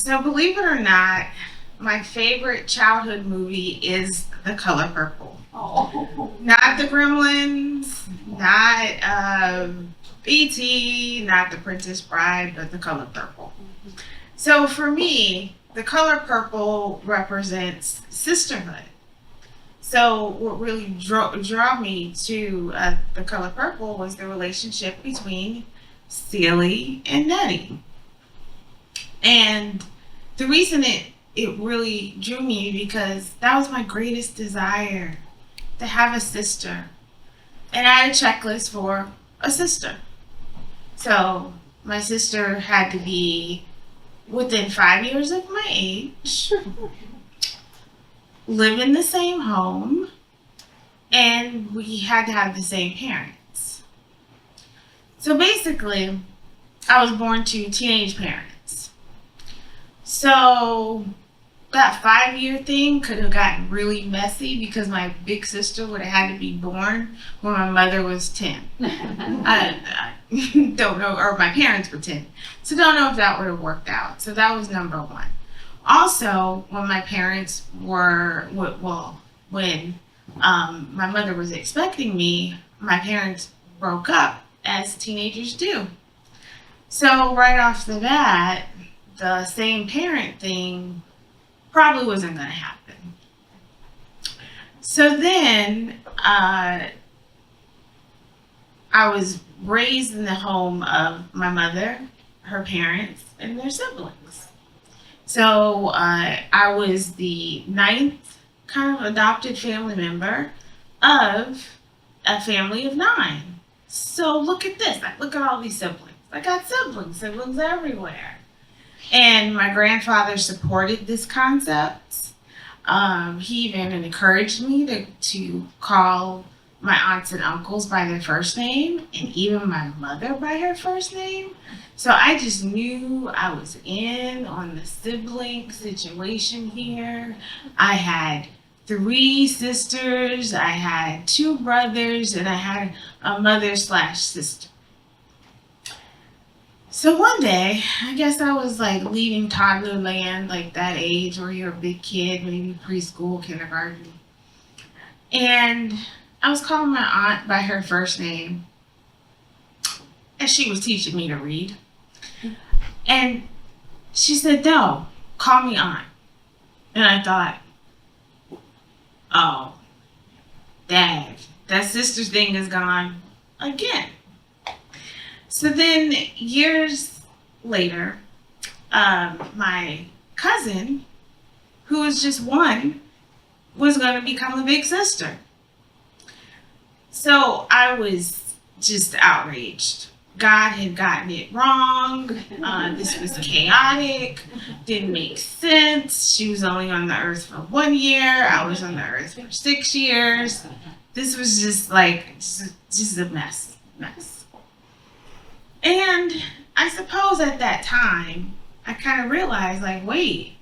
So believe it or not, my favorite childhood movie is The Color Purple. Oh. Not the Gremlins, not E.T., not The Princess Bride, but The Color Purple. So for me, The Color Purple represents sisterhood. So what really draw me to The Color Purple was the relationship between Celie and Nettie. And the reason it really drew me because that was my greatest desire, to have a sister. And I had a checklist for a sister. So my sister had to be within 5 years of my age, live in the same home, and we had to have the same parents. So basically, I was born to teenage parents. So that 5-year thing could have gotten really messy because my big sister would have had to be born when my mother was 10. I don't know, or my parents were 10. So don't know if that would have worked out. So that was number one. Also, when my parents were, when my mother was expecting me, my parents broke up, as teenagers do. So right off the bat, the same parent thing probably wasn't going to happen. So then I was raised in the home of my mother, her parents, and their siblings. So I was the ninth kind of adopted family member of a family of 9. So look at this. Look at all these siblings. I got siblings everywhere. And my grandfather supported this concept. He even encouraged me to call my aunts and uncles by their first name, and even my mother by her first name. So I just knew I was in on the sibling situation here. I had 3 sisters, I had 2 brothers, and I had a mother/sister. So one day, I guess I was like leaving toddler land, like that age where you're a big kid, maybe preschool, kindergarten. And I was calling my aunt by her first name, and she was teaching me to read. And she said, "No, call me aunt." And I thought, oh, dang, that sister thing is gone again. So then years later, my cousin, who was just 1, was going to become a big sister. So I was just outraged. God had gotten it wrong. This was chaotic. Didn't make sense. She was only on the earth for 1 year. I was on the earth for 6 years. This was just a mess. And I suppose at that time, I kind of realized, wait,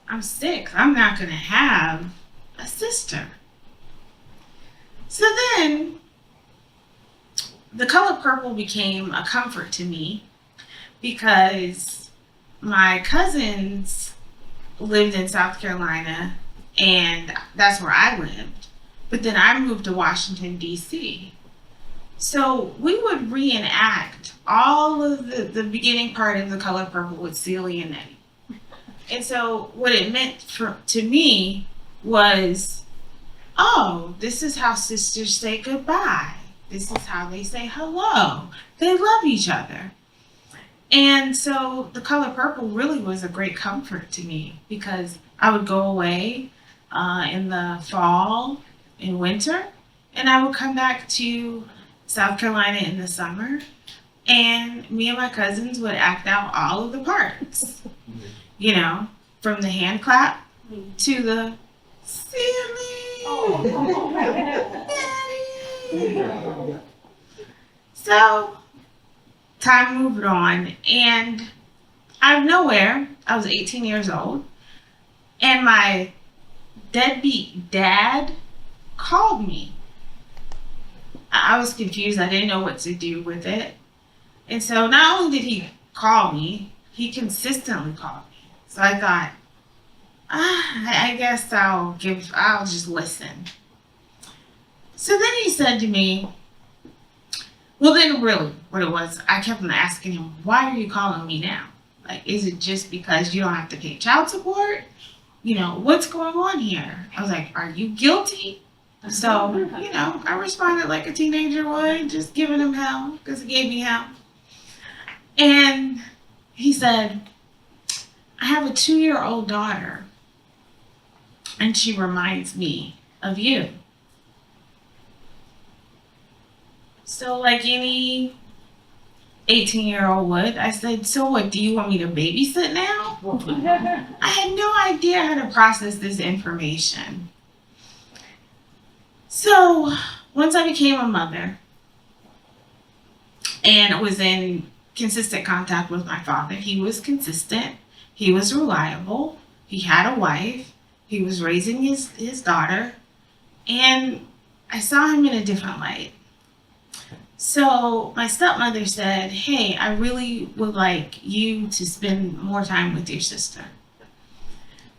I'm 6. I'm not going to have a sister. So then, The Color Purple became a comfort to me because my cousins lived in South Carolina, and that's where I lived. But then I moved to Washington, D.C. So we would reenact all of the beginning part of The Color Purple with Celie and Nettie. And so what it meant to me was, oh, this is how sisters say goodbye. This is how they say hello. They love each other. And so The Color Purple really was a great comfort to me because I would go away in the fall and winter, and I would come back to South Carolina in the summer, and me and my cousins would act out all of the parts. You know, from the hand clap to the Celie. Daddy. So time moved on, and out of nowhere, I was 18 years old, and my deadbeat dad called me. I was confused. I didn't know what to do with it. And so not only did he call me, he consistently called me. So I thought, I guess I'll just listen. So then he said to me, well, then really what it was, I kept on asking him, why are you calling me now? Like, is it just because you don't have to pay child support? What's going on here? I was like, are you guilty? So, I responded like a teenager would, just giving him hell because he gave me hell. And he said, I have a 2-year-old daughter, and she reminds me of you. So like any 18-year-old would, I said, so what, do you want me to babysit now? I had no idea how to process this information. So once I became a mother and was in consistent contact with my father, he was consistent, he was reliable, he had a wife, he was raising his daughter, and I saw him in a different light. So my stepmother said, hey, I really would like you to spend more time with your sister. And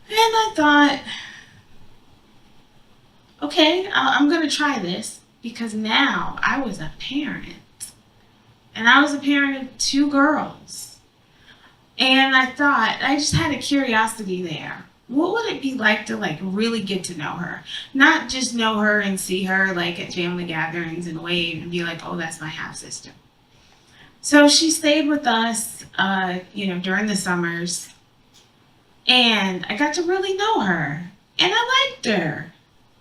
I thought, okay, I'm going to try this, because now I was a parent. And I was a parent of 2 girls. And I thought, I just had a curiosity there. What would it be like to really get to know her? Not just know her and see her at family gatherings and wave and be like, oh, that's my half sister. So she stayed with us, during the summers, and I got to really know her, and I liked her,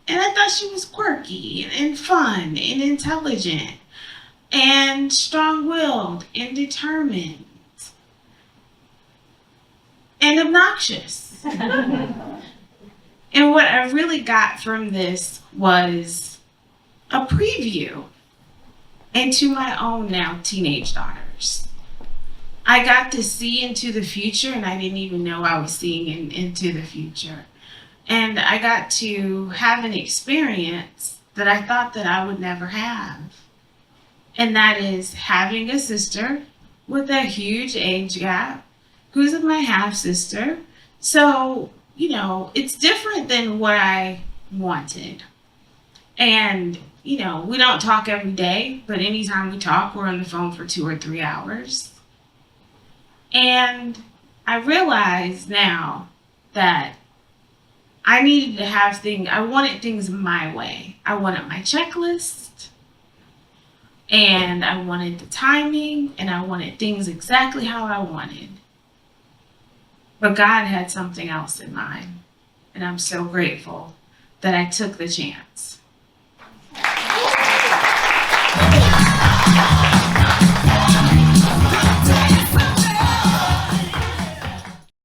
and I thought she was quirky and fun and intelligent and strong-willed and determined and obnoxious. And what I really got from this was a preview into my own now teenage daughters. I got to see into the future, and I didn't even know I was seeing into the future. And I got to have an experience that I thought that I would never have. And that is having a sister with a huge age gap who's my half sister. So, it's different than what I wanted. And, we don't talk every day, but anytime we talk, we're on the phone for 2 or 3 hours. And I realize now that I needed to have I wanted things my way. I wanted my checklist, and I wanted the timing, and I wanted things exactly how I wanted. But God had something else in mind, and I'm so grateful that I took the chance.